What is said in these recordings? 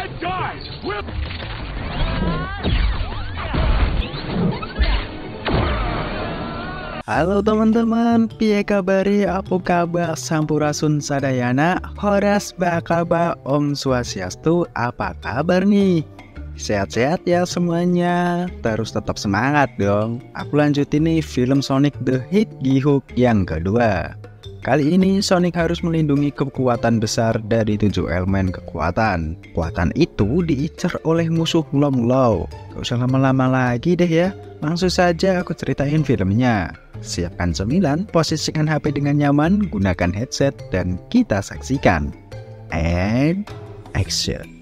and die. Halo teman-teman, piye kabari? Apa kabar? Sampurasun sadayana, horas bakaba, Om Swastiastu. Apa kabar nih? Sehat-sehat ya semuanya. Terus tetap semangat dong. Aku lanjutin nih film Sonic the Hedgehog yang kedua. Kali ini Sonic harus melindungi kekuatan besar dari 7 elemen kekuatan. Kekuatan itu diincar oleh musuh Long-Law. Gak usah lama-lama lagi deh ya. Langsung saja aku ceritain filmnya. Siapkan cemilan, posisikan HP dengan nyaman, gunakan headset, dan kita saksikan. And action.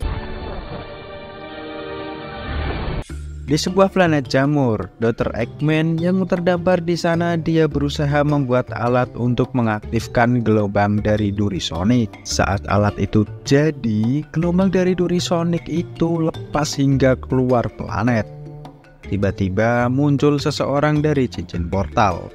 Di sebuah planet jamur, Dr. Eggman yang terdampar di sana dia berusaha membuat alat untuk mengaktifkan gelombang dari duri Sonic. Saat alat itu jadi, gelombang dari duri Sonic itu lepas hingga keluar planet. Tiba-tiba muncul seseorang dari cincin portal.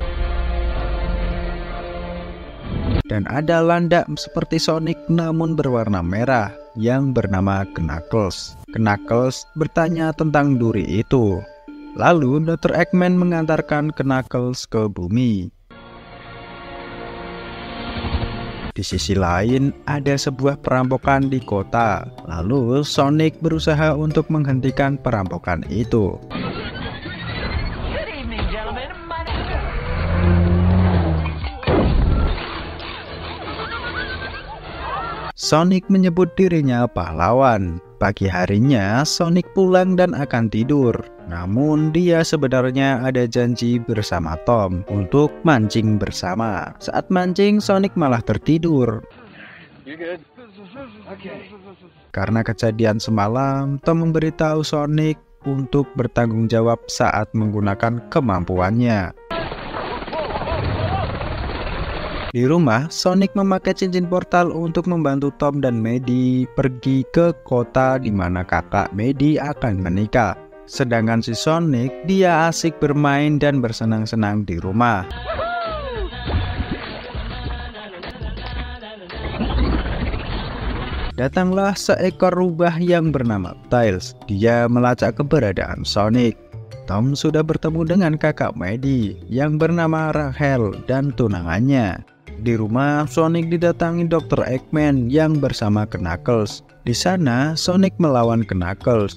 Dan ada landak seperti Sonic namun berwarna merah yang bernama Knuckles. Knuckles bertanya tentang duri itu. Lalu Dr. Eggman mengantarkan Knuckles ke bumi. Di sisi lain, ada sebuah perampokan di kota. Lalu Sonic berusaha untuk menghentikan perampokan itu. Sonic menyebut dirinya pahlawan. Pagi harinya, Sonic pulang dan akan tidur. Namun, dia sebenarnya ada janji bersama Tom untuk mancing bersama. Saat mancing, Sonic malah tertidur. Karena kejadian semalam, Tom memberitahu Sonic untuk bertanggung jawab saat menggunakan kemampuannya. Di rumah, Sonic memakai cincin portal untuk membantu Tom dan Maddie pergi ke kota di mana kakak Maddie akan menikah. Sedangkan si Sonic, dia asik bermain dan bersenang-senang di rumah. Datanglah seekor rubah yang bernama Tails. Dia melacak keberadaan Sonic. Tom sudah bertemu dengan kakak Maddie yang bernama Rachel dan tunangannya. Di rumah, Sonic didatangi Dr. Eggman yang bersama Knuckles. Di sana, Sonic melawan Knuckles.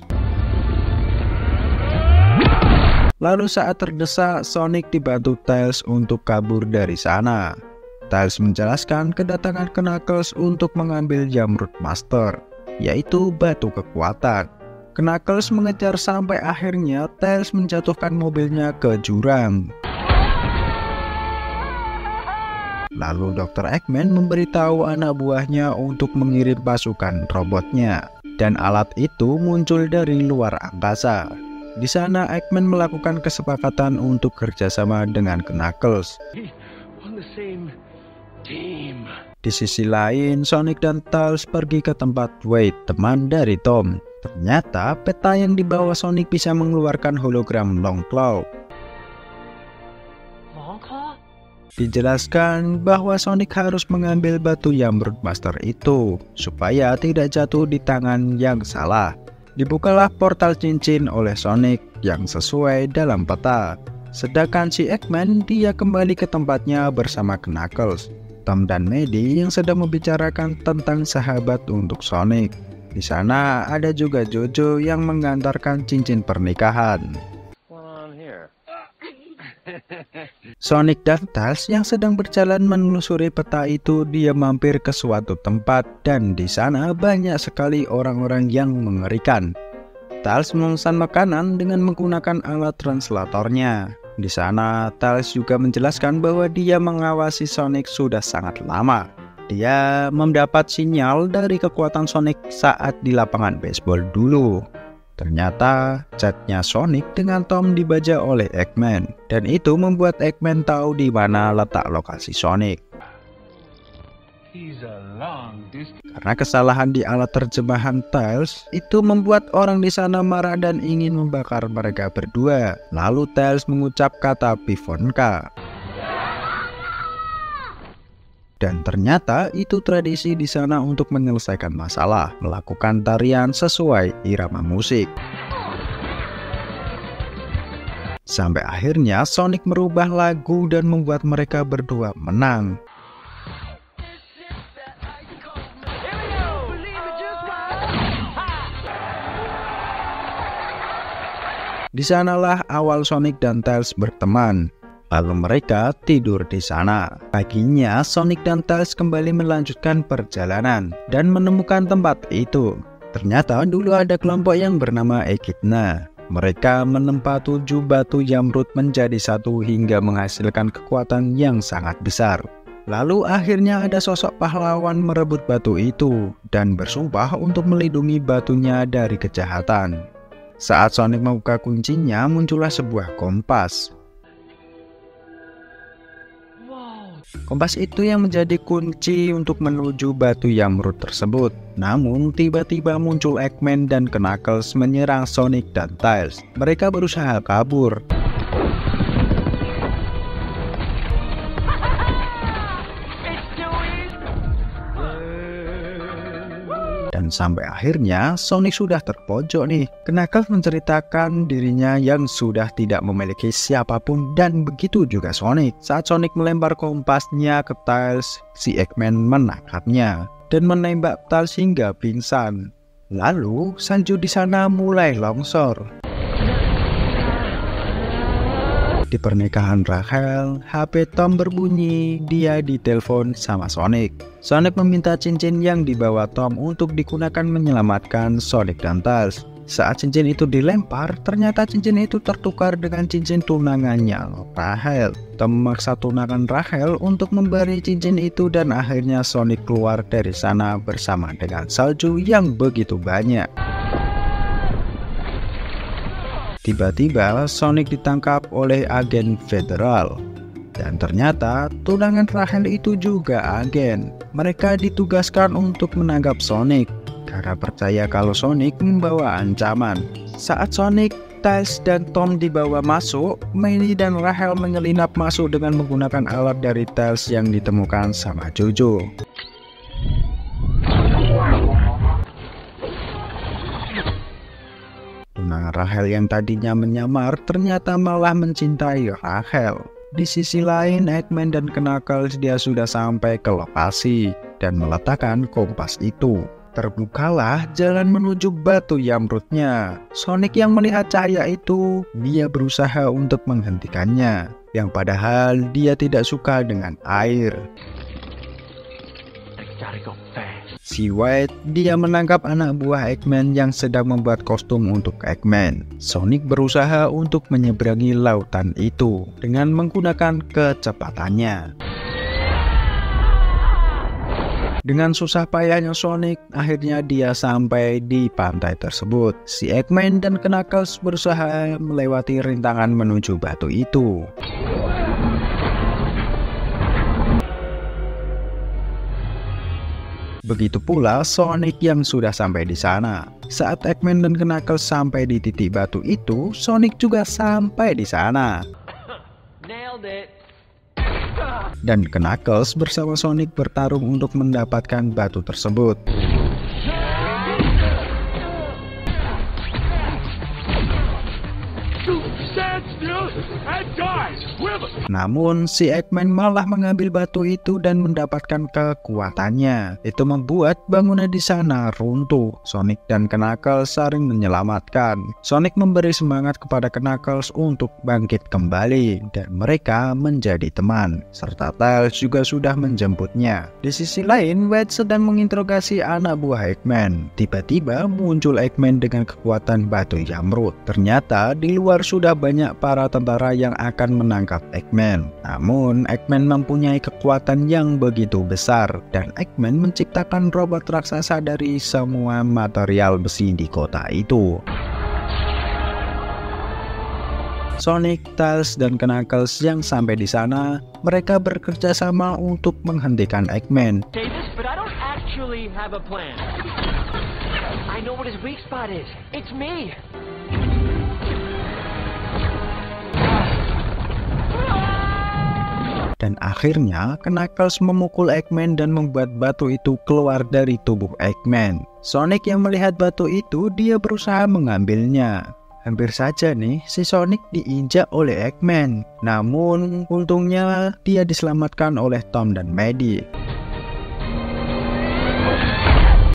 Lalu saat terdesak, Sonic dibantu Tails untuk kabur dari sana. Tails menjelaskan kedatangan Knuckles untuk mengambil Jamrud Master, yaitu batu kekuatan. Knuckles mengejar sampai akhirnya Tails menjatuhkan mobilnya ke jurang. Lalu Dr. Eggman memberitahu anak buahnya untuk mengirim pasukan robotnya. Dan alat itu muncul dari luar angkasa. Di sana Eggman melakukan kesepakatan untuk kerjasama dengan Knuckles. Di sisi lain, Sonic dan Tails pergi ke tempat Wade, teman dari Tom. Ternyata peta yang dibawa Sonic bisa mengeluarkan hologram Long-Claw. Dijelaskan bahwa Sonic harus mengambil batu Jamrud Master itu supaya tidak jatuh di tangan yang salah. Dibukalah portal cincin oleh Sonic yang sesuai dalam peta. Sedangkan si Eggman dia kembali ke tempatnya bersama Knuckles, Tom dan Maddie yang sedang membicarakan tentang sahabat untuk Sonic. Di sana ada juga Jojo yang mengantarkan cincin pernikahan. Sonic dan Tails yang sedang berjalan menelusuri peta itu, dia mampir ke suatu tempat dan di sana banyak sekali orang-orang yang mengerikan. Tails memesan makanan dengan menggunakan alat translatornya. Di sana, Tails juga menjelaskan bahwa dia mengawasi Sonic sudah sangat lama. Dia mendapat sinyal dari kekuatan Sonic saat di lapangan baseball dulu. Ternyata chatnya Sonic dengan Tom dibaca oleh Eggman, dan itu membuat Eggman tahu di mana letak lokasi Sonic. Karena kesalahan di alat terjemahan Tails, itu membuat orang di sana marah dan ingin membakar mereka berdua. Lalu Tails mengucap kata Pivonka. Dan ternyata itu tradisi di sana untuk menyelesaikan masalah, melakukan tarian sesuai irama musik. Sampai akhirnya Sonic merubah lagu dan membuat mereka berdua menang. Di sanalah awal Sonic dan Tails berteman. Lalu mereka tidur di sana. Paginya Sonic dan Tails kembali melanjutkan perjalanan dan menemukan tempat itu. Ternyata dulu ada kelompok yang bernama Echidna. Mereka menempa 7 batu Yamrud menjadi satu hingga menghasilkan kekuatan yang sangat besar. Lalu akhirnya ada sosok pahlawan merebut batu itu dan bersumpah untuk melindungi batunya dari kejahatan. Saat Sonic membuka kuncinya, muncullah sebuah kompas. Kompas itu yang menjadi kunci untuk menuju batu Yamrud tersebut. Namun tiba-tiba muncul Eggman dan Knuckles menyerang Sonic dan Tails. Mereka berusaha kabur. Dan sampai akhirnya Sonic sudah terpojok nih. Knuckles menceritakan dirinya yang sudah tidak memiliki siapapun dan begitu juga Sonic. Saat Sonic melempar kompasnya ke Tails, si Eggman menangkapnya dan menembak Tails hingga pingsan. Lalu salju di sana mulai longsor. Di pernikahan Rachel, HP Tom berbunyi. Dia ditelepon sama Sonic. Sonic meminta cincin yang dibawa Tom untuk digunakan menyelamatkan Sonic dan Tails. Saat cincin itu dilempar, ternyata cincin itu tertukar dengan cincin tunangannya Rachel. Tom memaksa tunangan Rachel untuk memberi cincin itu dan akhirnya Sonic keluar dari sana bersama dengan salju yang begitu banyak. Tiba-tiba Sonic ditangkap oleh agen federal. Dan ternyata tunangan Rachel itu juga agen. Mereka ditugaskan untuk menangkap Sonic karena percaya kalau Sonic membawa ancaman. Saat Sonic, Tails, dan Tom dibawa masuk, Miley dan Rachel menyelinap masuk dengan menggunakan alat dari Tails yang ditemukan sama Jojo. Tunangan Rachel yang tadinya menyamar ternyata malah mencintai Rachel. Di sisi lain, Eggman dan Knuckles dia sudah sampai ke lokasi dan meletakkan kompas itu. Terbukalah jalan menuju batu Yamrudnya. Sonic yang melihat cahaya itu, dia berusaha untuk menghentikannya, yang padahal dia tidak suka dengan air. Si White, dia menangkap anak buah Eggman yang sedang membuat kostum untuk Eggman. Sonic berusaha untuk menyeberangi lautan itu dengan menggunakan kecepatannya. Dengan susah payahnya Sonic, akhirnya dia sampai di pantai tersebut. Si Eggman dan Knuckles berusaha melewati rintangan menuju batu itu. Begitu pula Sonic yang sudah sampai di sana. Saat Eggman dan Knuckles sampai di titik batu itu, Sonic juga sampai di sana. Dan Knuckles bersama Sonic bertarung untuk mendapatkan batu tersebut. Namun si Eggman malah mengambil batu itu dan mendapatkan kekuatannya. Itu membuat bangunan di sana runtuh. Sonic dan Knuckles saling menyelamatkan. Sonic memberi semangat kepada Knuckles untuk bangkit kembali dan mereka menjadi teman. Serta Tails juga sudah menjemputnya. Di sisi lain, White sedang menginterogasi anak buah Eggman. Tiba-tiba muncul Eggman dengan kekuatan batu Yamrud. Ternyata di luar sudah banyak para tentara yang akan menangkap Eggman. Namun Eggman mempunyai kekuatan yang begitu besar dan Eggman menciptakan robot raksasa dari semua material besi di kota itu. Sonic, Tails, dan Knuckles yang sampai di sana, mereka bekerja sama untuk menghentikan Eggman. Davis, but I don't actually have a plan. I know what his weak spot is. It's me. Dan akhirnya Knuckles memukul Eggman dan membuat batu itu keluar dari tubuh Eggman. Sonic yang melihat batu itu, dia berusaha mengambilnya. Hampir saja nih si Sonic diinjak oleh Eggman. Namun untungnya dia diselamatkan oleh Tom dan Maddie.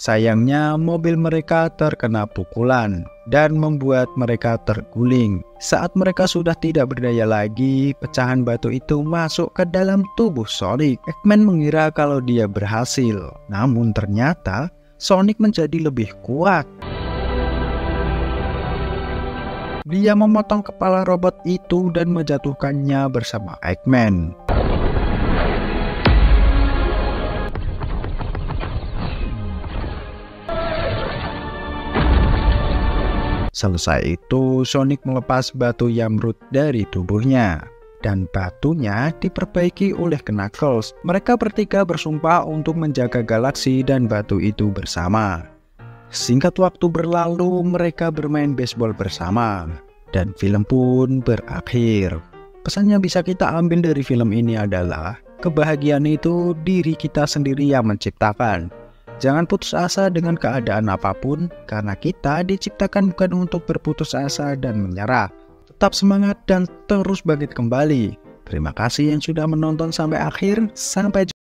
Sayangnya mobil mereka terkena pukulan dan membuat mereka terguling. Saat mereka sudah tidak berdaya lagi, pecahan batu itu masuk ke dalam tubuh Sonic. Eggman mengira kalau dia berhasil, namun ternyata Sonic menjadi lebih kuat. Dia memotong kepala robot itu dan menjatuhkannya bersama Eggman. Selesai itu, Sonic melepas batu Yamroot dari tubuhnya. Dan batunya diperbaiki oleh Knuckles. Mereka bertiga bersumpah untuk menjaga galaksi dan batu itu bersama. Singkat waktu berlalu, mereka bermain baseball bersama. Dan film pun berakhir. Pesan yang bisa kita ambil dari film ini adalah, kebahagiaan itu diri kita sendiri yang menciptakan. Jangan putus asa dengan keadaan apapun, karena kita diciptakan bukan untuk berputus asa dan menyerah. Tetap semangat dan terus bangkit kembali. Terima kasih yang sudah menonton sampai akhir. Sampai jumpa.